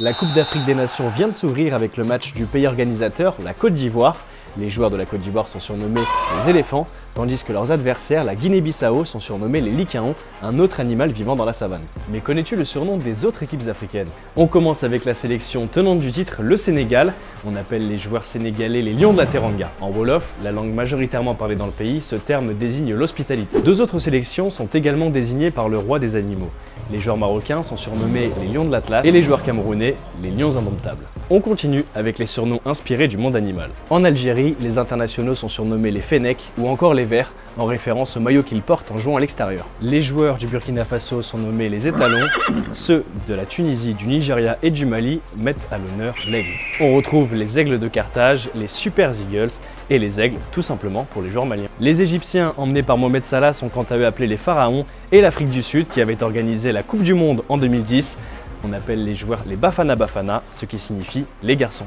La Coupe d'Afrique des Nations vient de s'ouvrir avec le match du pays organisateur, la Côte d'Ivoire. Les joueurs de la Côte d'Ivoire sont surnommés les éléphants, tandis que leurs adversaires, la Guinée-Bissau, sont surnommés les lycaons, un autre animal vivant dans la savane. Mais connais-tu le surnom des autres équipes africaines? On commence avec la sélection tenante du titre, le Sénégal. On appelle les joueurs sénégalais les lions de la Teranga. En Wolof, la langue majoritairement parlée dans le pays, ce terme désigne l'hospitalité. Deux autres sélections sont également désignées par le roi des animaux. Les joueurs marocains sont surnommés les lions de l'Atlas et les joueurs camerounais les lions indomptables. On continue avec les surnoms inspirés du monde animal. En Algérie, les internationaux sont surnommés les fennecs ou encore les verts, en référence au maillot qu'ils portent en jouant à l'extérieur. Les joueurs du Burkina Faso sont nommés les étalons, ceux de la Tunisie, du Nigeria et du Mali mettent à l'honneur l'aigle. On retrouve les aigles de Carthage, les Super Eagles et les aigles tout simplement pour les joueurs maliens. Les Égyptiens emmenés par Mohamed Salah sont quant à eux appelés les pharaons et l'Afrique du Sud qui avait organisé la Coupe du Monde en 2010, on appelle les joueurs les Bafana Bafana, ce qui signifie les garçons.